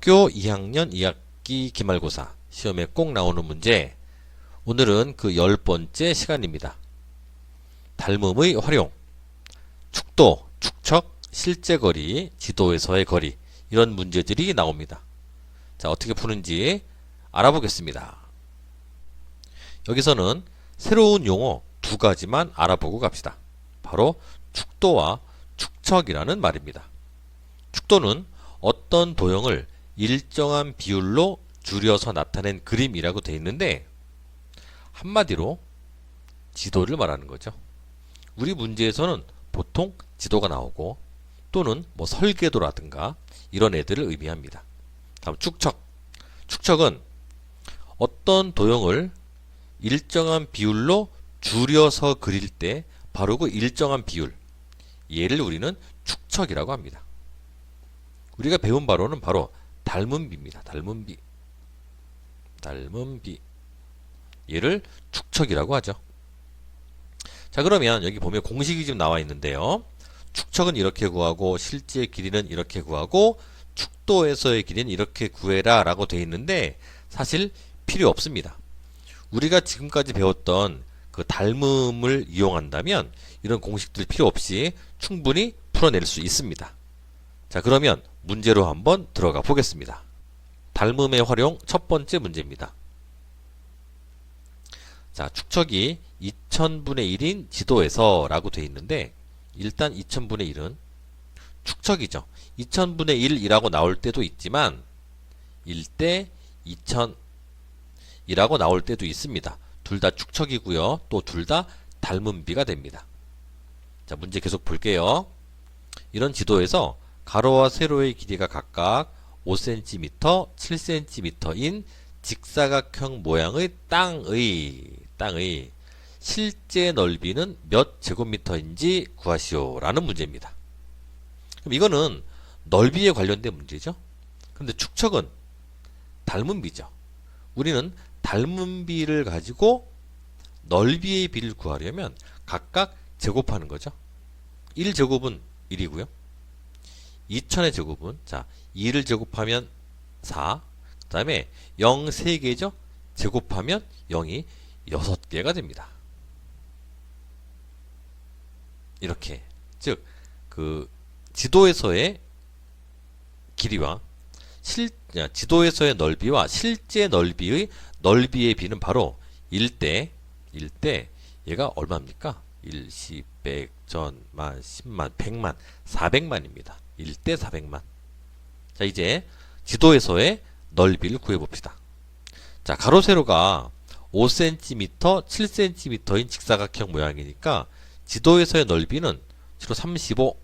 중학교 2학년 2학기 기말고사 시험에 꼭 나오는 문제. 오늘은 그 10번째 시간입니다. 닮음의 활용, 축도, 축척, 실제거리, 지도에서의 거리, 이런 문제들이 나옵니다. 자, 어떻게 푸는지 알아보겠습니다. 여기서는 새로운 용어 두 가지만 알아보고 갑시다. 바로 축도와 축척이라는 말입니다. 축도는 어떤 도형을 일정한 비율로 줄여서 나타낸 그림이라고 되어 있는데, 한마디로 지도를 말하는 거죠. 우리 문제에서는 보통 지도가 나오고 또는 뭐 설계도라든가 이런 애들을 의미합니다. 다음 축척. 축척은 어떤 도형을 일정한 비율로 줄여서 그릴 때 바로 그 일정한 비율, 얘를 우리는 축척이라고 합니다. 우리가 배운 바로는 바로 닮음비입니다. 닮음비. 닮음비. 얘를 축척이라고 하죠. 자, 그러면 여기 보면 공식이 지금 나와 있는데요. 축척은 이렇게 구하고 실제 길이는 이렇게 구하고 축도에서의 길이는 이렇게 구해라 라고 되어 있는데, 사실 필요 없습니다. 우리가 지금까지 배웠던 그 닮음을 이용한다면 이런 공식들 필요 없이 충분히 풀어낼 수 있습니다. 자, 그러면 문제로 한번 들어가 보겠습니다. 닮음의 활용 첫 번째 문제입니다. 자, 축척이 2000분의 1인 지도에서 라고 되어 있는데, 일단 2000분의 1은 축척이죠. 2000분의 1이라고 나올 때도 있지만 1대 2000이라고 나올 때도 있습니다. 둘 다 축척이고요. 또 둘 다 닮음비가 됩니다. 자, 문제 계속 볼게요. 이런 지도에서 가로와 세로의 길이가 각각 5cm, 7cm인 직사각형 모양의 땅의 실제 넓이는 몇 제곱미터인지 구하시오 라는 문제입니다. 그럼 이거는 넓이에 관련된 문제죠. 그런데 축척은 닮음비죠. 우리는 닮음비를 가지고 넓이의 비를 구하려면 각각 제곱하는 거죠. 1제곱은 1이고요. 2000의 제곱은, 자, 2를 제곱하면 4, 그 다음에 0 3개죠. 제곱하면 0이 6개가 됩니다. 이렇게, 즉 그 지도에서의 길이와 지도에서의 넓이와 실제 넓이의 비는 바로 1대 얘가 얼마입니까? 1, 10, 100, 1000, 만, 10만, 100만, 400만입니다. 1대 400만. 자, 이제 지도에서의 넓이를 구해봅시다. 자, 가로 세로가 5cm, 7cm인 직사각형 모양이니까 지도에서의 넓이는 주로 35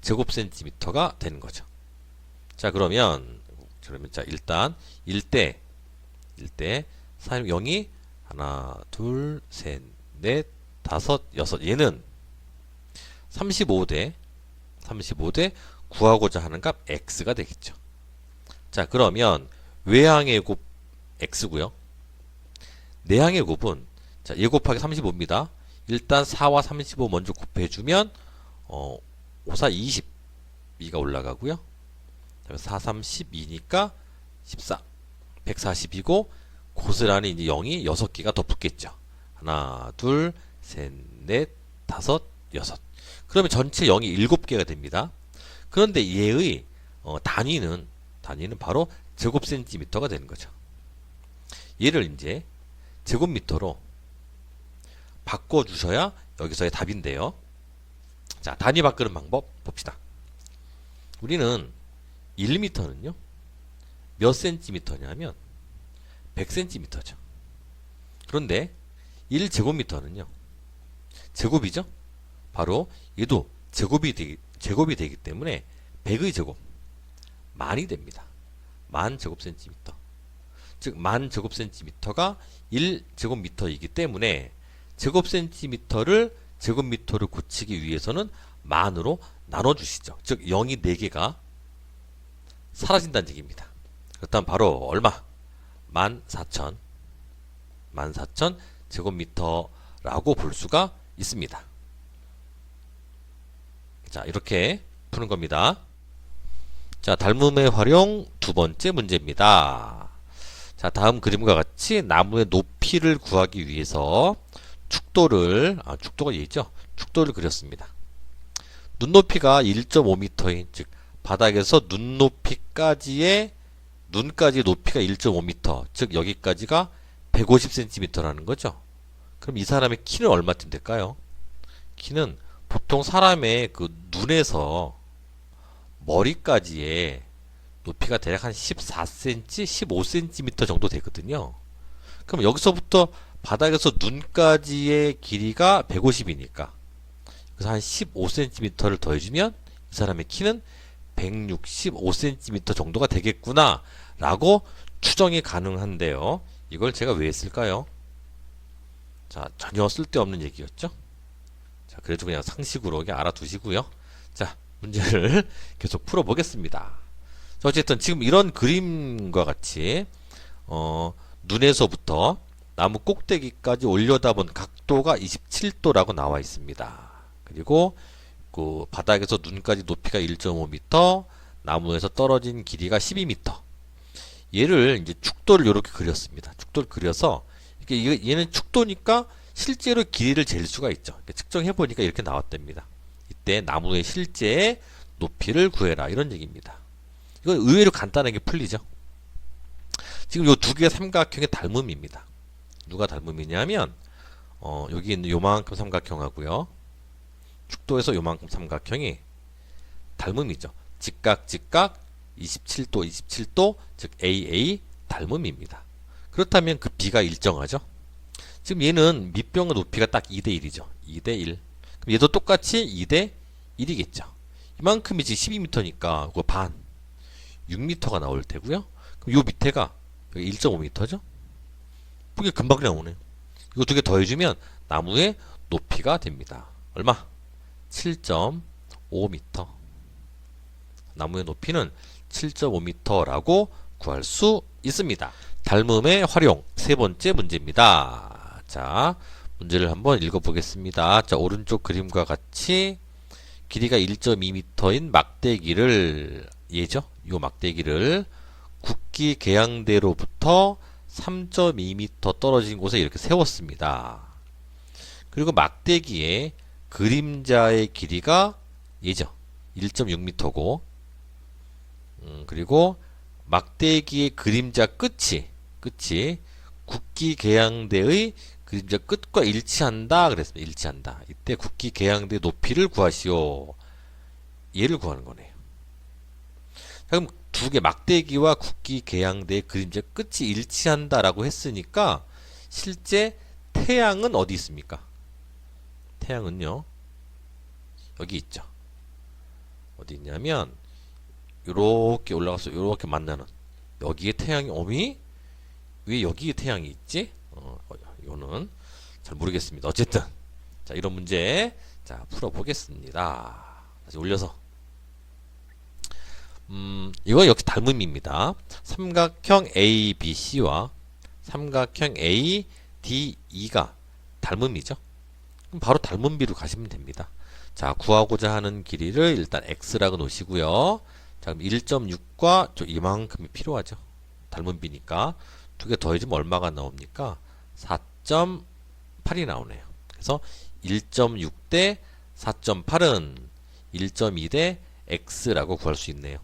제곱센티미터가 되는 거죠. 자, 그러면 자, 일단 1대 0이 하나, 둘, 셋, 넷, 다섯, 여섯. 얘는 35대 구하고자 하는 값 x가 되겠죠. 자, 그러면 외항의 곱 x고요. 내항의 곱은, 자, 얘 곱하기 35입니다. 일단 4와 35 먼저 곱해주면 5, 4, 22가 올라가고요. 4, 3, 12니까 14, 140이고 고스란히 이제 0이 6개가 더 붙겠죠. 하나, 둘, 셋, 넷, 다섯, 여섯. 그러면 전체 0이 7개가 됩니다. 그런데 얘의 단위는 바로 제곱센티미터가 되는 거죠. 얘를 이제 제곱미터로 바꿔주셔야 여기서의 답인데요. 자, 단위 바꾸는 방법 봅시다. 우리는 1m는요 몇 센티미터냐면 100cm죠. 그런데 1제곱미터는요 제곱이죠. 바로 얘도 제곱이 되기 때문에 100의 제곱 만이 됩니다. 만 제곱센티미터. 즉 만 제곱센티미터가 1제곱미터이기 때문에 제곱센티미터를 제곱미터로 고치기 위해서는 만으로 나눠주시죠. 즉 0이 4개가 사라진다는 얘기입니다. 그렇다면 바로 얼마? 14,000 제곱미터라고 볼 수가 있습니다. 자, 이렇게 푸는 겁니다. 자, 닮음의 활용 두 번째 문제입니다. 자, 다음 그림과 같이 나무의 높이를 구하기 위해서 축도가 얘기죠. 축도를 그렸습니다. 눈높이가 1.5m인, 즉 바닥에서 눈까지의 높이가 1.5m, 즉 여기까지가 150cm라는 거죠. 그럼 이 사람의 키는 얼마쯤 될까요? 키는 보통 사람의 그 눈에서 머리까지의 높이가 대략 한 14cm, 15cm 정도 되거든요. 그럼 여기서부터 바닥에서 눈까지의 길이가 150이니까 그래서 한 15cm를 더해주면 이 사람의 키는 165cm 정도가 되겠구나 라고 추정이 가능한데요. 이걸 제가 왜 했을까요? 자, 전혀 쓸데없는 얘기였죠. 자, 그래도 그냥 상식으로 그냥 알아두시고요. 자, 문제를 계속 풀어보겠습니다. 자, 어쨌든 지금 이런 그림과 같이 눈에서부터 나무 꼭대기까지 올려다본 각도가 27도라고 나와 있습니다. 그리고 그 바닥에서 눈까지 높이가 1.5m, 나무에서 떨어진 길이가 12m. 얘를 이제 축도를 이렇게 그렸습니다. 축도를 그려서 얘는 축도니까 실제로 길이를 잴 수가 있죠. 측정해 보니까 이렇게 나왔답니다. 이때 나무의 실제 높이를 구해라 이런 얘기입니다. 이건 의외로 간단하게 풀리죠. 지금 요 두 개의 삼각형의 닮음입니다. 누가 닮음이냐면 여기 있는 요만큼 삼각형하고요. 축도에서 요만큼 삼각형이 닮음이죠. 직각 27도 27도 즉 AA 닮음입니다. 그렇다면 그 B가 일정하죠. 지금 얘는 밑병의 높이가 딱 2대1이죠. 2대1. 그럼 얘도 똑같이 2대1이겠죠. 이만큼이 지금 12m니까 그거 반 6m가 나올 테고요. 그럼 요 밑에가 1.5m죠. 그게 금방 나오네요. 이거 두 개 더해주면 나무의 높이가 됩니다. 얼마? 7.5m. 나무의 높이는 7.5m라고 구할 수 있습니다. 닮음의 활용 세 번째 문제입니다. 자, 문제를 한번 읽어보겠습니다. 자, 오른쪽 그림과 같이 길이가 1.2m인 막대기를 얘죠? 요 막대기를 국기 계양대로부터 3.2m 떨어진 곳에 이렇게 세웠습니다. 그리고 막대기의 그림자의 길이가 얘죠. 1.6m고 그리고 막대기의 그림자 끝이 국기 계양대의 그림자 끝과 일치한다 그랬습니다. 일치한다. 이때 국기 계양대 높이를 구하시오. 얘를 구하는 거네요. 자, 그럼 두 개 막대기와 국기 계양대의 그림자 끝이 일치한다라고 했으니까 실제 태양은 어디 있습니까? 태양은요 여기 있죠. 어디 있냐면 요렇게 올라가서 요렇게 만나는 여기에 태양이 어미? 왜 여기에 태양이 있지? 이거는 잘 모르겠습니다. 어쨌든 자 이런 문제 자 풀어보겠습니다. 다시 올려서 이거 역시 닮음입니다. 삼각형 ABC와 삼각형 ADE가 닮음이죠. 그럼 바로 닮음비로 가시면 됩니다. 자, 구하고자 하는 길이를 일단 x라고 놓으시고요. 자, 그럼 1.6과 이만큼이 필요하죠. 닮음비니까 두 개 더해주면 얼마가 나옵니까? 4.8이 나오네요. 그래서 1.6 대 4.8은 1.2 대 x라고 구할 수 있네요.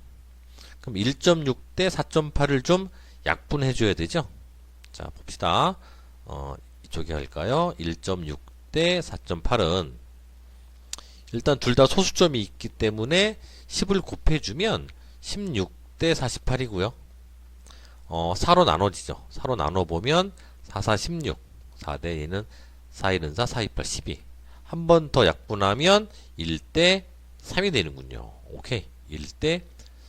그럼 1.6 대 4.8을 좀 약분해 줘야 되죠. 자, 봅시다. 이쪽에 할까요? 1.6 대 4.8은 일단 둘 다 소수점이 있기 때문에 10을 곱해주면 16 대 48이고요. 4로 나눠지죠. 4로 나눠보면 4, 4, 16. 4대 얘는 4, 1은 4, 4, 2, 8, 12. 한 번 더 약분하면 1 대 3이 되는군요. 오케이. 1 대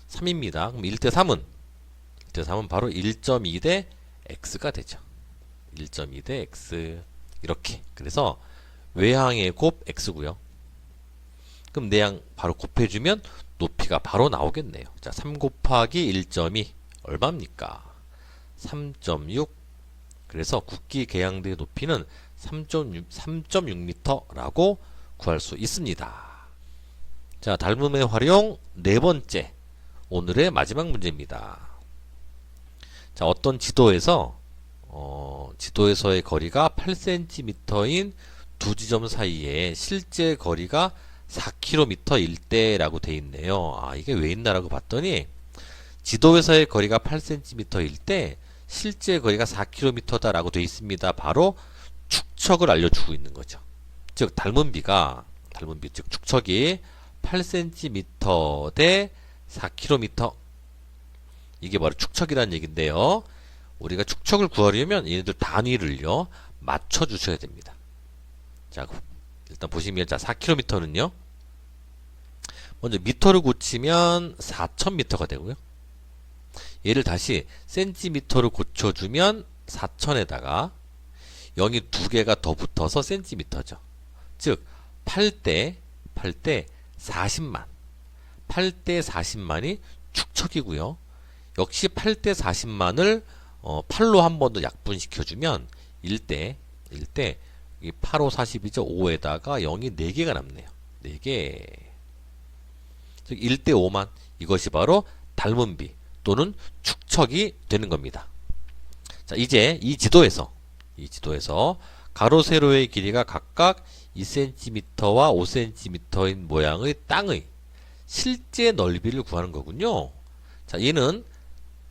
3입니다. 그럼 1 대 3은? 1 대 3은 바로 1.2 대 x가 되죠. 1.2 대 x. 이렇게. 그래서 외항의 곱 x고요. 그럼 내양 바로 곱해주면 높이가 바로 나오겠네요. 자, 3 곱하기 1.2 얼마입니까? 3.6. 그래서 국기 계양대의 높이는 3.6m라고 구할 수 있습니다. 자, 닮음의 활용 네 번째. 오늘의 마지막 문제입니다. 자, 어떤 지도에서의 거리가 8cm인 두 지점 사이에 실제 거리가 4km일 때라고 돼 있네요. 아, 이게 왜 있나라고 봤더니 지도에서의 거리가 8cm일 때 실제 거리가 4km다라고 돼 있습니다. 바로 축척을 알려주고 있는 거죠. 즉 닮은비 즉 축척이 8cm 대 4km, 이게 바로 축척이라는 얘기인데요. 우리가 축척을 구하려면 얘네들 단위를요 맞춰 주셔야 됩니다. 자, 일단 보시면 자 4km는요 먼저 미터를 고치면 4000m가 되고요. 얘를 다시 센티미터로 고쳐주면 4000에다가 0이 두 개가 더 붙어서 센티미터죠. 즉 8대 40만 8대 40만이 축척이고요. 역시 8대 40만을 8로 한 번 더 약분시켜주면 1대 8, 5, 40이죠. 5에다가 0이 4개가 남네요. 4개. 즉 1대 5만. 이것이 바로 닮은비 또는 축척이 되는 겁니다. 자, 이제 이 지도에서 가로 세로의 길이가 각각 2cm와 5cm인 모양의 땅의 실제 넓이를 구하는 거군요. 자, 얘는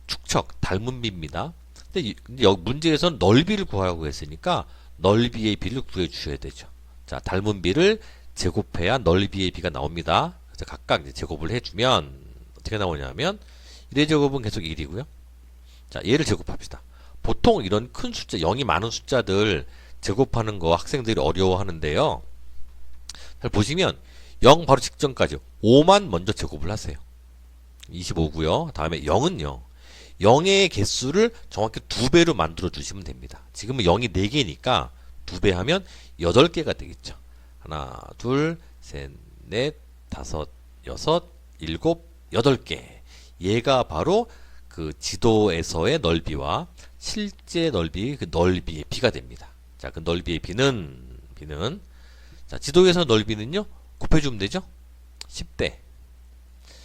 축척, 닮은비입니다. 근데 여기 문제에서는 넓이를 구하라고 했으니까 넓이의 비를 구해 주셔야 되죠. 자, 닮은비를 제곱해야 넓이의 비가 나옵니다. 그래서 각각 이제 제곱을 해주면 어떻게 나오냐면 1의 제곱은 계속 1이고요. 자, 얘를 제곱합시다. 보통 이런 큰 숫자, 0이 많은 숫자들 제곱하는 거 학생들이 어려워하는데요. 잘 보시면 0 바로 직전까지 5만 먼저 제곱을 하세요. 25고요. 다음에 0은요. 0의 개수를 정확히 2배로 만들어 주시면 됩니다. 지금은 0이 4개니까 2배 하면 8개가 되겠죠. 하나, 둘, 셋, 넷, 다섯, 여섯, 일곱, 8개. 얘가 바로 그 지도에서의 넓이와 실제 넓이, 그 넓이의 비가 됩니다. 자, 그 넓이의 비는 자, 지도에서 넓이는요 곱해주면 되죠. 10대.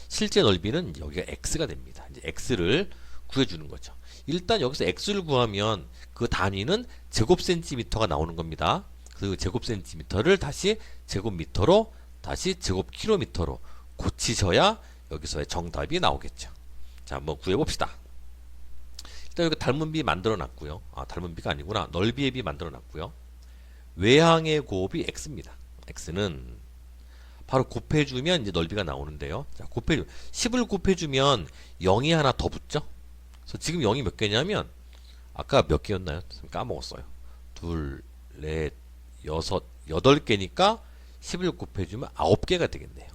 실제 넓이는 여기가 x가 됩니다. 이제 x를 구해주는 거죠. 일단 여기서 x를 구하면 그 단위는 제곱센티미터가 나오는 겁니다. 그 제곱센티미터를 다시 제곱미터로 다시 제곱킬로미터로 고치셔야 여기서의 정답이 나오겠죠. 자, 한번 구해봅시다. 일단 여기 닮은비 만들어 놨고요. 아, 닮은비가 아니구나. 넓이의 비 만들어 놨고요. 외항의 곱이 x입니다. x는 바로 곱해주면 이제 넓이가 나오는데요. 자, 10을 곱해주면 0이 하나 더 붙죠? 그래서 지금 0이 몇 개냐면, 아까 몇 개였나요? 까먹었어요. 둘, 넷, 여섯, 8개니까 10을 곱해주면 9개가 되겠네요.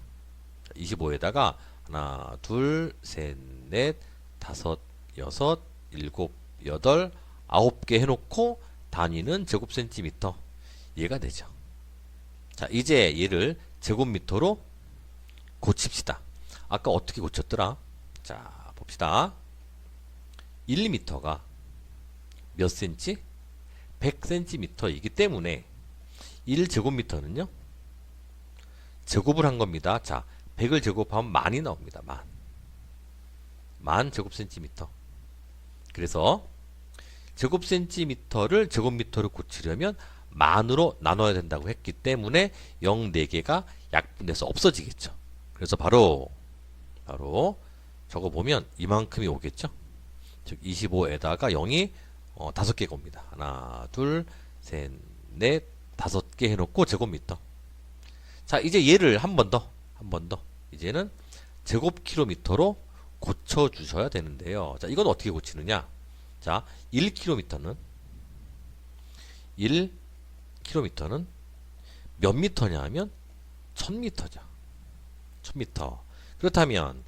25에다가 하나, 둘, 셋, 넷, 다섯, 여섯, 일곱, 여덟, 9개 해놓고 단위는 제곱센티미터. 얘가 되죠. 자, 이제 얘를 제곱미터로 고칩시다. 아까 어떻게 고쳤더라? 자, 봅시다. 1m가 몇 cm? 100cm이기 때문에 1제곱미터는요 제곱을 한 겁니다. 자, 100을 제곱하면 만이 나옵니다. 만 제곱센티미터. 그래서 제곱센티미터를 제곱미터로 고치려면 만으로 나눠야 된다고 했기 때문에 0 4개가 약분돼서 없어지겠죠. 그래서 바로 적어보면 이만큼이 오겠죠. 즉 25에다가 0이 5개가 옵니다. 하나, 둘, 셋, 넷, 5개 해놓고 제곱미터. 자, 이제 얘를 한 번 더 이제는 제곱킬로미터로 고쳐주셔야 되는데요. 자, 이건 어떻게 고치느냐? 자, 1km는 몇 미터냐 하면 1000m죠. 1000m. 그렇다면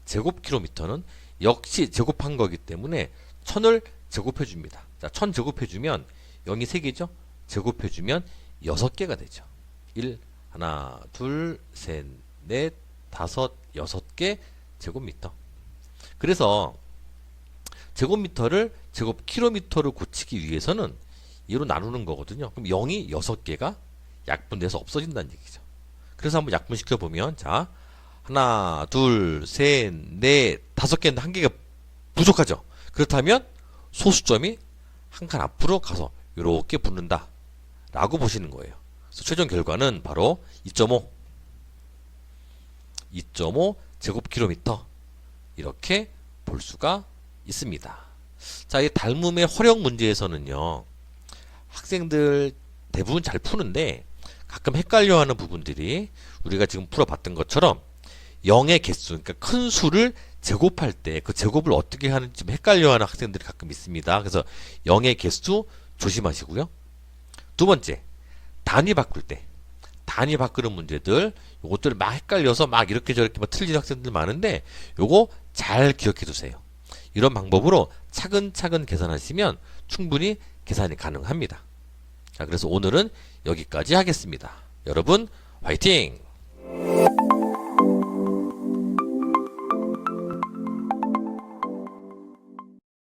1제곱킬로미터는 역시 제곱한 거기 때문에 1000을 제곱해 줍니다. 자, 1000 제곱해 주면 0이 3개죠? 제곱해 주면 6개가 되죠. 1, 하나, 둘, 셋, 넷, 다섯, 6개 제곱미터. 그래서 제곱미터를 제곱킬로미터로 고치기 위해서는 얘로 나누는 거거든요. 그럼 0이 6개가 약분돼서 없어진다는 얘기죠. 그래서 한번 약분시켜 보면, 자, 하나, 둘, 셋, 넷, 다섯 개인데 한 개가 부족하죠. 그렇다면 소수점이 한 칸 앞으로 가서 이렇게 붙는다 라고 보시는 거예요. 그래서 최종 결과는 바로 2.5 제곱킬로미터 이렇게 볼 수가 있습니다. 자, 이 닮음의 활용 문제에서는요, 학생들 대부분 잘 푸는데 가끔 헷갈려하는 부분들이 우리가 지금 풀어봤던 것처럼 0의 개수, 그러니까 큰 수를 제곱할 때 그 제곱을 어떻게 하는지 좀 헷갈려하는 학생들이 가끔 있습니다. 그래서 0의 개수 조심하시고요. 두 번째, 단위 바꿀 때 단위 바꾸는 문제들 요것들 막 헷갈려서 막 이렇게 저렇게 막 틀리는 학생들 많은데 요거 잘 기억해 두세요. 이런 방법으로 차근차근 계산하시면 충분히 계산이 가능합니다. 자, 그래서 오늘은 여기까지 하겠습니다. 여러분 화이팅!